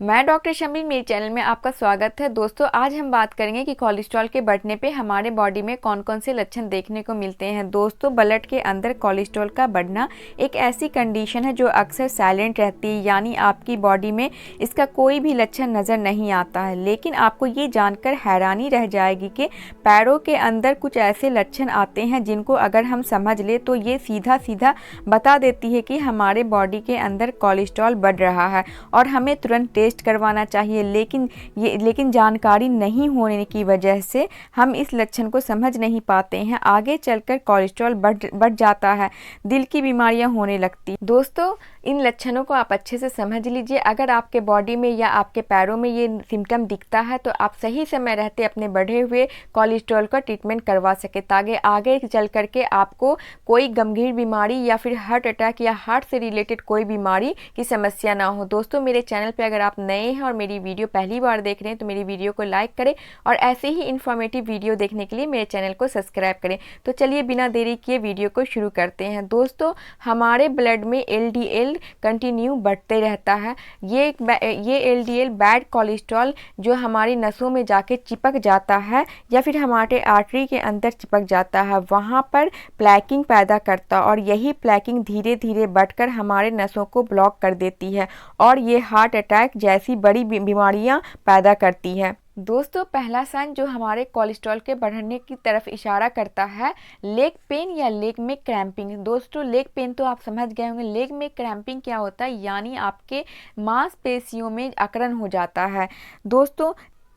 मैं डॉक्टर शमीम, मेरे चैनल में आपका स्वागत है। दोस्तों, आज हम बात करेंगे कि कोलेस्ट्रॉल के बढ़ने पे हमारे बॉडी में कौन कौन से लक्षण देखने को मिलते हैं। दोस्तों, ब्लड के अंदर कोलेस्ट्रॉल का बढ़ना एक ऐसी कंडीशन है जो अक्सर साइलेंट रहती है, यानी आपकी बॉडी में इसका कोई भी लक्षण नज़र नहीं आता है। लेकिन आपको ये जानकर हैरानी रह जाएगी कि पैरों के अंदर कुछ ऐसे लक्षण आते हैं जिनको अगर हम समझ ले तो ये सीधा सीधा बता देती है कि हमारे बॉडी के अंदर कोलेस्ट्रॉल बढ़ रहा है और हमें तुरंत टेस्ट करवाना चाहिए। लेकिन जानकारी नहीं होने की वजह से हम इस लक्षण को समझ नहीं पाते हैं। आगे चलकर कोलेस्ट्रॉल बढ़ जाता है, दिल की बीमारियां होने लगती। दोस्तों, इन लक्षणों को आप अच्छे से समझ लीजिए। अगर आपके बॉडी में या आपके पैरों में ये सिम्टम दिखता है तो आप सही समय रहते अपने बढ़े हुए कोलेस्ट्रॉल का ट्रीटमेंट करवा सके, ताकि आगे चल करके आपको कोई गंभीर बीमारी या फिर हार्ट अटैक या हार्ट से रिलेटेड कोई बीमारी की समस्या ना हो। दोस्तों, मेरे चैनल पे अगर आप नए हैं और मेरी वीडियो पहली बार देख रहे हैं तो मेरी वीडियो को लाइक करें और ऐसे ही इन्फॉर्मेटिव वीडियो देखने के लिए मेरे चैनल को सब्सक्राइब करें। तो चलिए बिना देरी किए वीडियो को शुरू करते हैं। दोस्तों, हमारे ब्लड में LDL कंटिन्यू बढ़ते रहता है। ये LDL बैड कोलेस्ट्रॉल जो हमारी नसों में जाके चिपक जाता है या फिर हमारे आर्टरी के अंदर चिपक जाता है, वहाँ पर प्लैकिंग पैदा करता है और यही प्लैकिंग धीरे धीरे बढ़कर हमारे नसों को ब्लॉक कर देती है और ये हार्ट अटैक जैसी बड़ी बीमारियां पैदा करती है। दोस्तों, पहला साइन जो हमारे कोलेस्ट्रॉल के बढ़ने की तरफ इशारा करता है, लेग पेन या लेग में क्रैम्पिंग। दोस्तों, लेग पेन तो आप समझ गए होंगे। लेग में क्रैम्पिंग क्या होता है, यानी आपके मांसपेशियों में अकड़न हो जाता है। दोस्तों,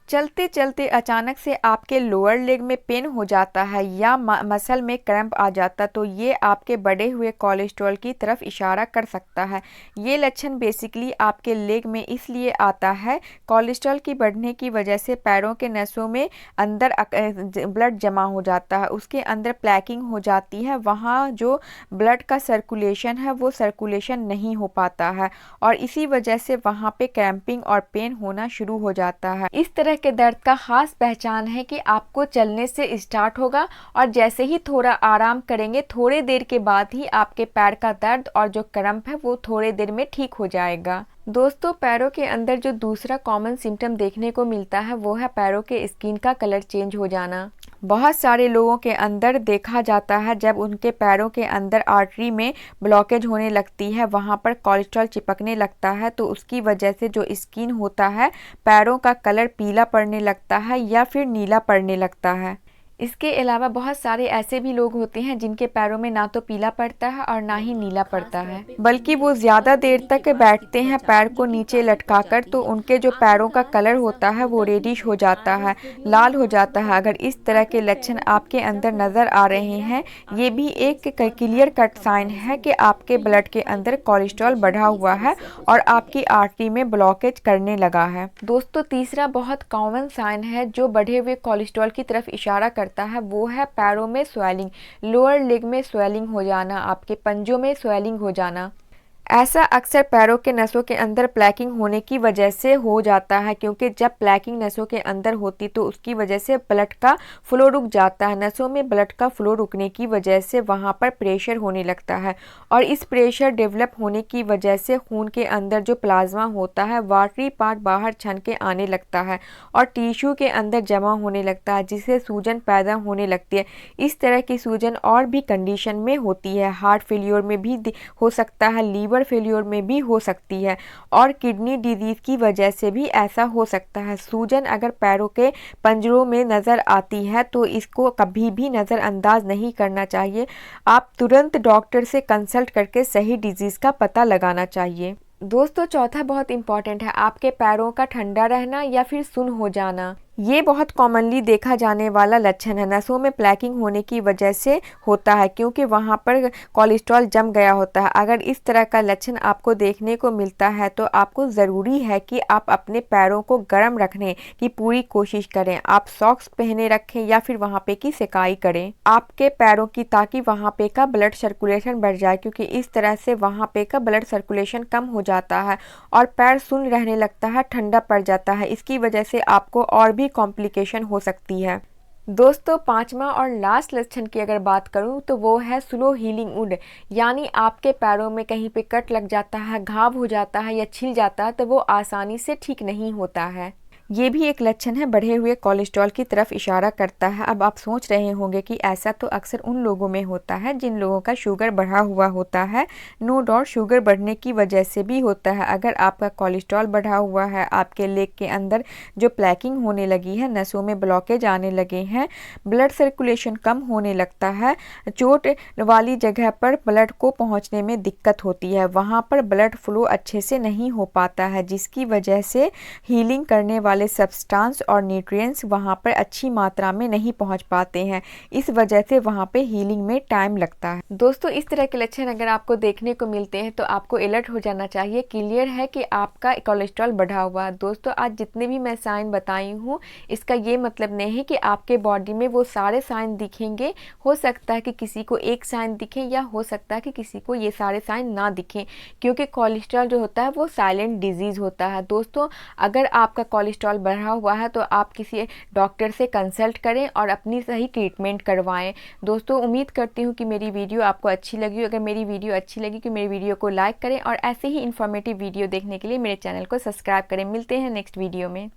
चलते चलते अचानक से आपके लोअर लेग में पेन हो जाता है या मसल में क्रैम्प आ जाता, तो ये आपके बढ़े हुए कोलेस्ट्रॉल की तरफ इशारा कर सकता है। ये लक्षण बेसिकली आपके लेग में इसलिए आता है, कोलेस्ट्रॉल की बढ़ने की वजह से पैरों के नसों में अंदर ब्लड जमा हो जाता है, उसके अंदर प्लैकिंग हो जाती है। वहाँ जो ब्लड का सर्कुलेशन है वो सर्कुलेशन नहीं हो पाता है और इसी वजह से वहाँ पे क्रैम्पिंग और पेन होना शुरू हो जाता है। इस तरह के दर्द का खास पहचान है कि आपको चलने से स्टार्ट होगा और जैसे ही थोड़ा आराम करेंगे, थोड़े देर के बाद ही आपके पैर का दर्द और जो क्रैम्प है वो थोड़े देर में ठीक हो जाएगा। दोस्तों, पैरों के अंदर जो दूसरा कॉमन सिम्टम देखने को मिलता है वो है पैरों के स्किन का कलर चेंज हो जाना। बहुत सारे लोगों के अंदर देखा जाता है जब उनके पैरों के अंदर आर्टरी में ब्लॉकेज होने लगती है, वहाँ पर कोलेस्ट्रॉल चिपकने लगता है, तो उसकी वजह से जो स्किन होता है पैरों का कलर पीला पड़ने लगता है या फिर नीला पड़ने लगता है। इसके अलावा बहुत सारे ऐसे भी लोग होते हैं जिनके पैरों में ना तो पीला पड़ता है और ना ही नीला पड़ता है, बल्कि वो ज़्यादा देर तक बैठते हैं पैर को नीचे लटकाकर, तो उनके जो पैरों का कलर होता है वो रेडिश हो जाता है, लाल हो जाता है। अगर इस तरह के लक्षण आपके अंदर नज़र आ रहे हैं, ये भी एक क्लियर कट साइन है कि आपके ब्लड के अंदर कोलेस्ट्रॉल बढ़ा हुआ है और आपकी आर्टरी में ब्लॉकेज करने लगा है। दोस्तों, तीसरा बहुत कॉमन साइन है जो बढ़े हुए कोलेस्ट्रॉल की तरफ इशारा करता है, वो है पैरों में स्वेलिंग, लोअर लेग में स्वेलिंग हो जाना, आपके पंजों में स्वेलिंग हो जाना। ऐसा अक्सर पैरों के नसों के अंदर प्लैकिंग होने की वजह से हो जाता है, क्योंकि जब प्लैकिंग नसों के अंदर होती तो उसकी वजह से ब्लड का फ्लो रुक जाता है। नसों में ब्लड का फ्लो रुकने की वजह से वहाँ पर प्रेशर होने लगता है और इस प्रेशर डेवलप होने की वजह से खून के अंदर जो प्लाज्मा होता है वाटरी पार्ट बाहर छन के आने लगता है और टिश्यू के अंदर जमा होने लगता है, जिससे सूजन पैदा होने लगती है। इस तरह की सूजन और भी कंडीशन में होती है, हार्ट फेल्योर में भी हो सकता है, लीवर फेल्योर में भी हो सकती है और किडनी डिजीज की वजह से भी ऐसा हो सकता है। सूजन अगर पैरों के पंजरों में नज़र आती है तो इसको कभी भी नज़रअंदाज नहीं करना चाहिए। आप तुरंत डॉक्टर से कंसल्ट करके सही डिजीज़ का पता लगाना चाहिए। दोस्तों, चौथा बहुत इंपॉर्टेंट है, आपके पैरों का ठंडा रहना या फिर सुन्न हो जाना। ये बहुत कॉमनली देखा जाने वाला लक्षण है, नसों में प्लैकिंग होने की वजह से होता है, क्योंकि वहाँ पर कोलेस्ट्रॉल जम गया होता है। अगर इस तरह का लक्षण आपको देखने को मिलता है तो आपको ज़रूरी है कि आप अपने पैरों को गर्म रखने की पूरी कोशिश करें। आप सॉक्स पहने रखें या फिर वहाँ पे की सिकाई करें आपके पैरों की, ताकि वहाँ पे का ब्लड सर्कुलेशन बढ़ जाए, क्योंकि इस तरह से वहाँ पे का ब्लड सर्कुलेशन कम हो जाता है और पैर सुन्न रहने लगता है, ठंडा पड़ जाता है। इसकी वजह से आपको और भी कॉम्प्लिकेशन हो सकती है। दोस्तों पांचवा और लास्ट लक्षण की अगर बात करूं तो वो है स्लो हीलिंग वुंड, यानी आपके पैरों में कहीं पे कट लग जाता है, घाव हो जाता है या छिल जाता है तो वो आसानी से ठीक नहीं होता है। ये भी एक लक्षण है बढ़े हुए कोलेस्ट्रॉल की तरफ इशारा करता है। अब आप सोच रहे होंगे कि ऐसा तो अक्सर उन लोगों में होता है जिन लोगों का शुगर बढ़ा हुआ होता है। नो डाउट शुगर बढ़ने की वजह से भी होता है। अगर आपका कोलेस्ट्रॉल बढ़ा हुआ है, आपके लेग के अंदर जो प्लैकिंग होने लगी है, नसों में ब्लॉकेज आने लगे हैं, ब्लड सर्कुलेशन कम होने लगता है, चोट वाली जगह पर ब्लड को पहुँचने में दिक्कत होती है, वहाँ पर ब्लड फ्लो अच्छे से नहीं हो पाता है, जिसकी वजह से हीलिंग करने वाले सब्सटेंस और न्यूट्रिएंट्स वहां पर अच्छी मात्रा में नहीं पहुंच पाते हैं। इस वजह से वहां पे हीलिंग में टाइम लगता है। दोस्तों इस तरह के लक्षण अगर आपको देखने को मिलते हैं तो आपको अलर्ट हो जाना चाहिए। क्लियर है कि आपका कोलेस्ट्रॉल बढ़ा हुआ है। दोस्तों आज जितने भी मैं साइन बताई हूँ इसका ये मतलब नहीं है कि आपके बॉडी में वो सारे साइन दिखेंगे। हो सकता है कि किसी को एक साइन दिखे या हो सकता है कि किसी को ये सारे साइन ना दिखें, क्योंकि कोलेस्ट्रॉल जो होता है वो साइलेंट डिजीज होता है। दोस्तों अगर आपका कोलेस्ट्रॉल बढ़ा हुआ है तो आप किसी डॉक्टर से कंसल्ट करें और अपनी सही ट्रीटमेंट करवाएं। दोस्तों उम्मीद करती हूँ कि मेरी वीडियो आपको अच्छी लगी। अगर मेरी वीडियो अच्छी लगी तो मेरी वीडियो को लाइक करें और ऐसे ही इन्फॉर्मेटिव वीडियो देखने के लिए मेरे चैनल को सब्सक्राइब करें। मिलते हैं नेक्स्ट वीडियो में।